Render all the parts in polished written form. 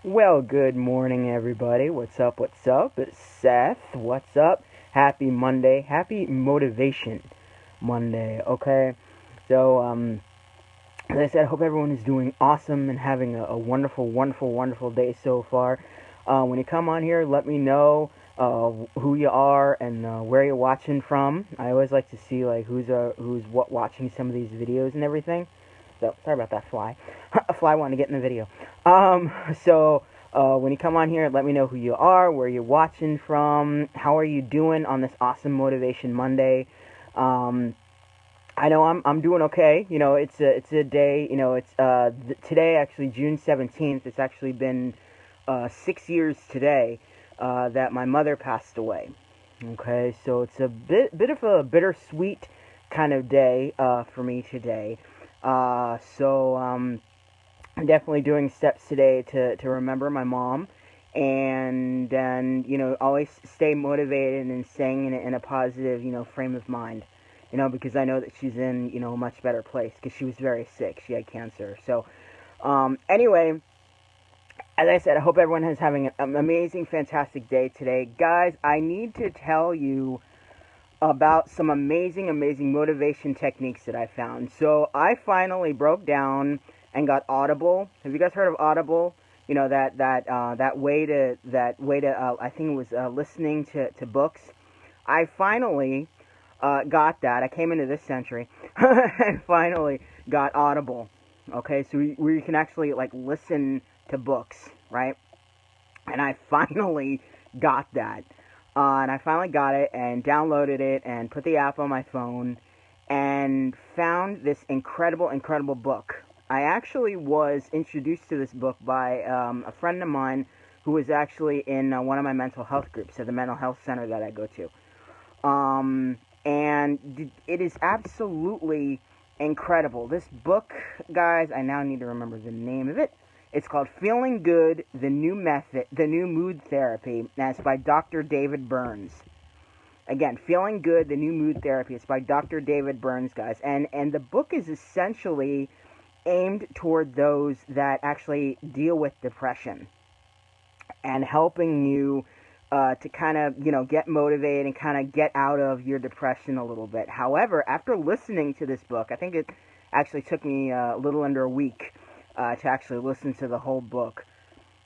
Well, good morning, everybody. What's up? What's up? It's Seth. What's up? Happy Monday. Happy Motivation Monday. Okay. So, as I said, I hope everyone is doing awesome and having a wonderful, wonderful, wonderful day so far. When you come on here, let me know who you are and where you're watching from. I always like to see like who's what watching some of these videos and everything. So sorry about that fly. A fly wanted to get in the video. When you come on here, let me know who you are, where you're watching from, how are you doing on this awesome Motivation Monday. I know I'm doing okay. You know, it's a day. You know, it's today actually June 17th. It's actually been 6 years today that my mother passed away. Okay, so it's a bit of a bittersweet kind of day for me today. I'm definitely doing steps today to remember my mom and then, always stay motivated and staying in a positive, frame of mind, because I know that she's in, a much better place because she was very sick. She had cancer. So, anyway, as I said, I hope everyone is having an amazing, fantastic day today. Guys, I need to tell you about some amazing, amazing motivation techniques that I found. So I finally broke down and got Audible. Have you guys heard of Audible? You know, that way to I think it was listening to books. I finally got that. I came into this century and finally got Audible. Okay, so where you can actually like listen to books, right? And I finally got that. And I finally got it and downloaded it and put the app on my phone and found this incredible, incredible book. I actually was introduced to this book by a friend of mine who was actually in one of my mental health groups at the mental health center that I go to. And it is absolutely incredible. This book, guys, I now need to remember the name of it. It's called Feeling Good, the New Mood Therapy, and it's by Dr. David Burns. Again, Feeling Good, the New Mood Therapy. It's by Dr. David Burns, guys. And the book is essentially aimed toward those that actually deal with depression and helping you to kind of, get motivated and kind of get out of your depression a little bit. However, after listening to this book, I think it actually took me a little under a week to actually listen to the whole book.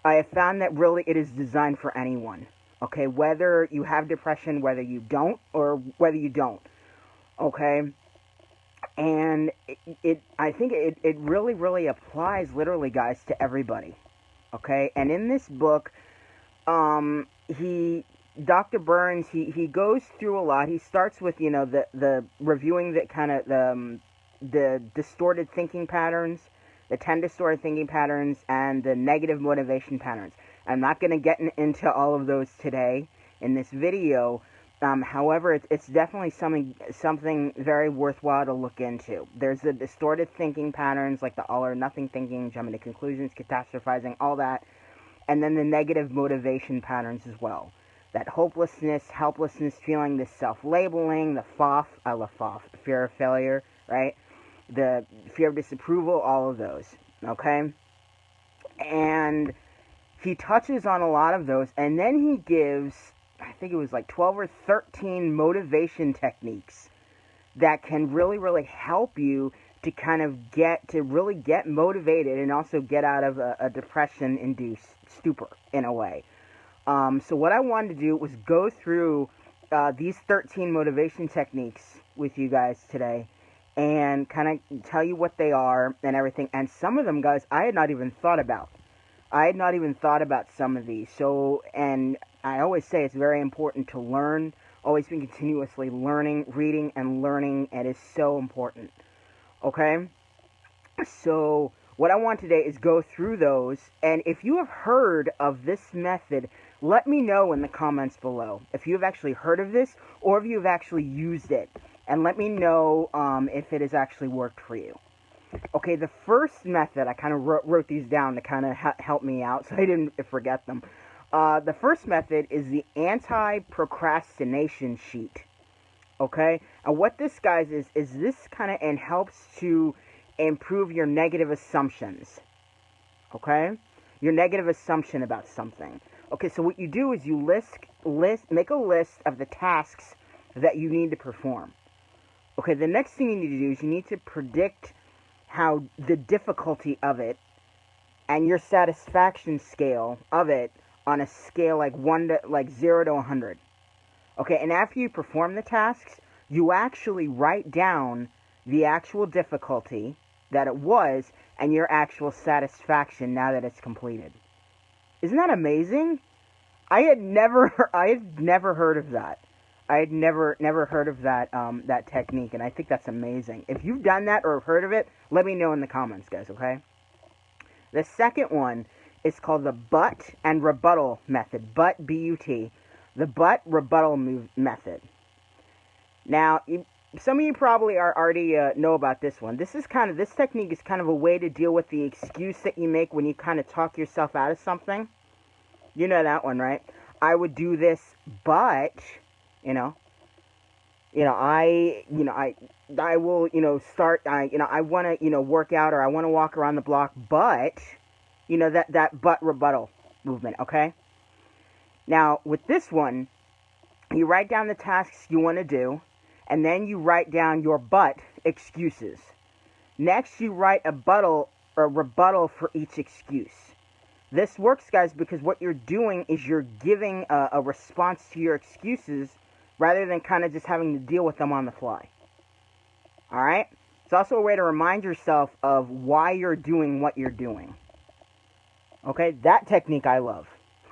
I have found that really it is designed for anyone. Okay, whether you have depression, whether you don't, or whether you don't. Okay, and I think it really, really applies literally, guys, to everybody. Okay, and in this book, Dr. Burns, he goes through a lot. He starts with, the reviewing that kind of the distorted thinking patterns, the 10 distorted thinking patterns, and the negative motivation patterns. I'm not going to get into all of those today in this video. However, it's definitely something very worthwhile to look into. There's the distorted thinking patterns, like the all or nothing thinking, jumping to conclusions, catastrophizing, all that. And then the negative motivation patterns as well. That hopelessness, helplessness feeling, the self-labeling, the FOF, I love FOF, fear of failure, right? The fear of disapproval, all of those, okay? And he touches on a lot of those, and then he gives, I think it was like 12 or 13 motivation techniques that can really, really help you to kind of really get motivated and also get out of a depression-induced stupor, in a way. So what I wanted to do was go through these 13 motivation techniques with you guys today and kind of tell you what they are and everything. And some of them, guys, I had not even thought about. I had not even thought about some of these. So, and I always say it's very important to learn, always be continuously learning, reading, and learning. It is so important. Okay? So, what I want today is go through those. And if you have heard of this method, let me know in the comments below if you have actually heard of this or if you have actually used it. And let me know if it has actually worked for you. Okay, the first method, I kind of wrote these down to kind of help me out so I didn't forget them. The first method is the anti-procrastination sheet. Okay, and what this, guys, is this kind of and helps to improve your negative assumptions. Okay, your negative assumption about something. Okay, so what you do is you make a list of the tasks that you need to perform. Okay, the next thing you need to do is you need to predict how the difficulty of it and your satisfaction scale of it on a scale like 0 to 100. Okay, and after you perform the tasks, you actually write down the actual difficulty that it was and your actual satisfaction now that it's completed. Isn't that amazing? I had never heard of that. I had never heard of that that technique, and I think that's amazing. If you've done that or heard of it, let me know in the comments, guys. Okay. The second one is called the butt and rebuttal method. Butt, B-U-T. The butt rebuttal method. Now, some of you probably already know about this one. This technique is kind of a way to deal with the excuse that you make when you kind of talk yourself out of something. You know that one, right? I would do this, but I will, start. I want to, work out, or I want to walk around the block, but that butt rebuttal movement. Okay. Now with this one, you write down the tasks you want to do, and then you write down your butt excuses. Next, you write a rebuttal for each excuse. This works, guys, because what you're doing is you're giving a response to your excuses rather than kind of just having to deal with them on the fly. Alright? It's also a way to remind yourself of why you're doing what you're doing. Okay? That technique I love.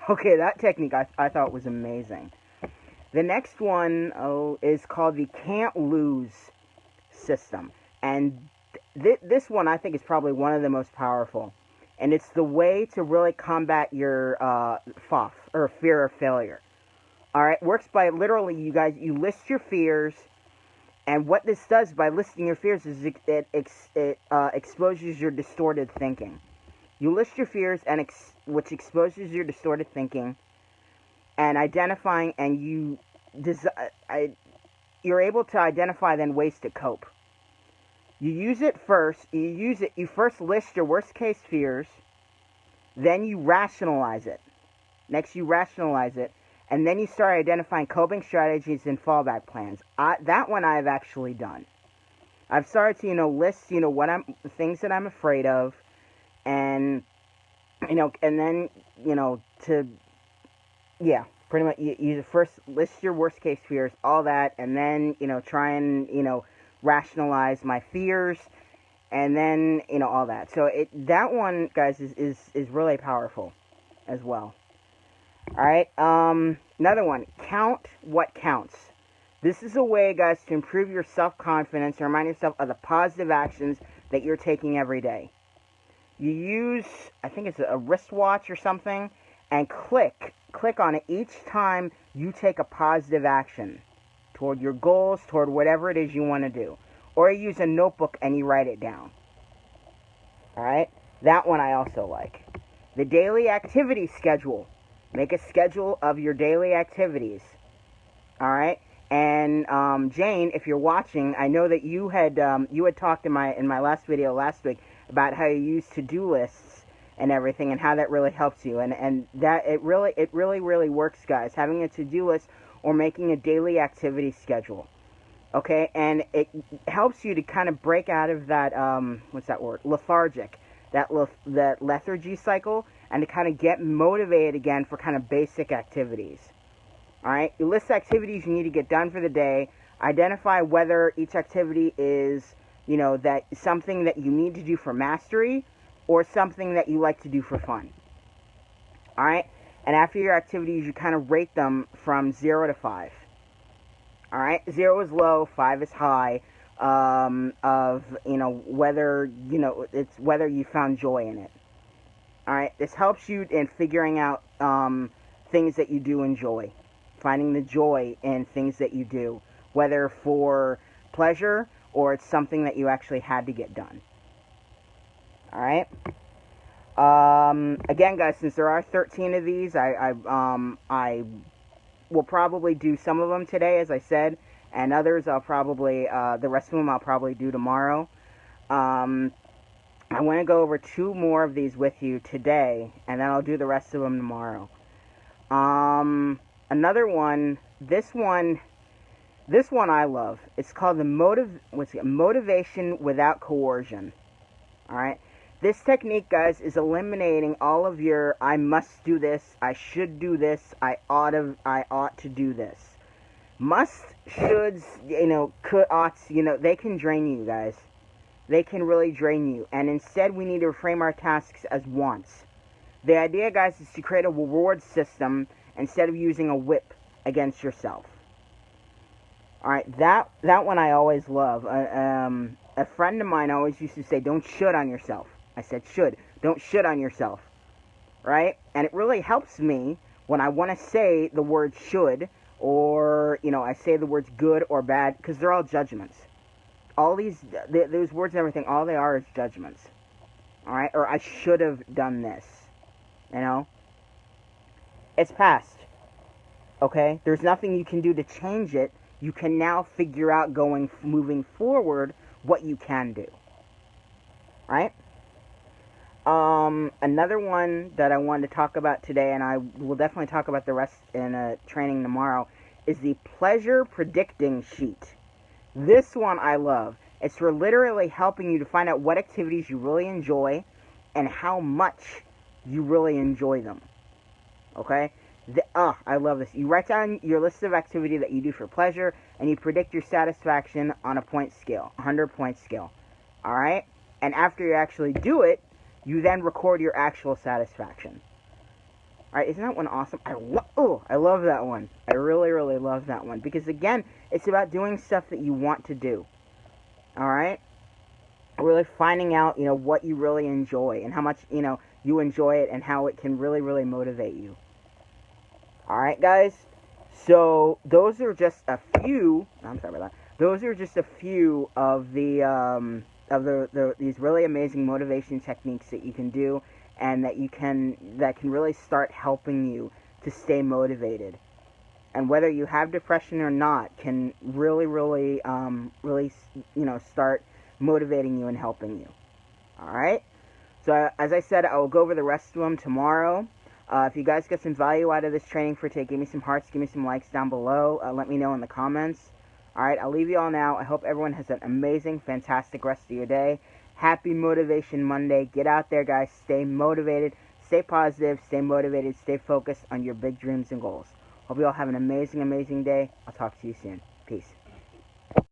Okay, that technique I thought was amazing. The next one is called the can't lose system. And this one I think is probably one of the most powerful. And it's the way to really combat your FOF, or fear of failure. Alright, works by literally, you list your fears, and what this does by listing your fears is it exposes your distorted thinking. You list your fears, and which exposes your distorted thinking, and identifying, and you're able to identify then ways to cope. You first list your worst case fears, then you rationalize it. Next you rationalize it, and then you start identifying coping strategies and fallback plans. That one I've actually done. I've started to, list, things that I'm afraid of, and, and then, pretty much, you first list your worst case fears, all that, and then, try and, rationalize my fears, and then, all that. So that one, guys, is really powerful as well. Alright, another one, count what counts. This is a way, guys, to improve your self-confidence and remind yourself of the positive actions that you're taking every day. You use, I think it's a wristwatch or something, and click on it each time you take a positive action toward your goals, toward whatever it is you want to do. Or you use a notebook and you write it down. Alright? That one I also like. The daily activity schedule. Make a schedule of your daily activities. Alright? And Jane, if you're watching, I know that you had talked in my last video last week about how you use to-do lists and everything, and how that really helps you, and that it really works, guys. Having a to-do list or making a daily activity schedule. Okay, and it helps you to kind of break out of that what's that word? Lethargic, that lethargy cycle, and to kind of get motivated again for kind of basic activities. Alright, you list activities you need to get done for the day, identify whether each activity is, that something that you need to do for mastery, or something that you like to do for fun. Alright, and after your activities, you kind of rate them from 0 to 5. Alright, 0 is low, 5 is high, of, whether, it's whether you found joy in it. Alright, this helps you in figuring out things that you do enjoy. Finding the joy in things that you do, whether for pleasure or it's something that you actually had to get done. Alright? Again, guys, since there are 13 of these, I will probably do some of them today, as I said, and others I'll probably, the rest of them I'll probably do tomorrow. And I want to go over 2 more of these with you today, and then I'll do the rest of them tomorrow. Another one, this one I love. It's called the motivation without coercion. All right. This technique, guys, is eliminating all of your I must do this, I should do this, I ought to do this. Must, shoulds, could, oughts, they can drain you, guys. They can really drain you. And instead, we need to reframe our tasks as wants. The idea, guys, is to create a reward system instead of using a whip against yourself. Alright, that one I always love. A friend of mine always used to say, don't should on yourself. I said, should. Don't should on yourself. Right? And it really helps me when I want to say the word should, or, I say the words good or bad, because they're all judgments. All those words and everything, all they are is judgments. Alright? Or I should have done this. It's past. Okay? There's nothing you can do to change it. You can now figure out moving forward what you can do. Right? Another one that I wanted to talk about today, and I will definitely talk about the rest in training tomorrow, is the pleasure predicting sheet. This one I love. It's for literally helping you to find out what activities you really enjoy and how much you really enjoy them. Okay? I love this. You write down your list of activity that you do for pleasure, and you predict your satisfaction on a point scale, 100-point scale. Alright? And after you actually do it, you then record your actual satisfaction. Alright, isn't that one awesome? I love that one. I really, really love that one. Because, again, it's about doing stuff that you want to do. Alright? Really finding out, what you really enjoy, and how much, you enjoy it, and how it can really, really motivate you. Alright, guys? So, those are just a few, I'm sorry about that. Those are just a few of these really amazing motivation techniques that you can do, and that can really start helping you to stay motivated. And whether you have depression or not, can really, really, start motivating you and helping you. Alright? So, as I said, I will go over the rest of them tomorrow. If you guys get some value out of this training for today, give me some hearts, give me some likes down below. Let me know in the comments. Alright, I'll leave you all now. I hope everyone has an amazing, fantastic rest of your day. Happy Motivation Monday. Get out there, guys. Stay motivated. Stay positive. Stay motivated. Stay focused on your big dreams and goals. Hope you all have an amazing, amazing day. I'll talk to you soon. Peace.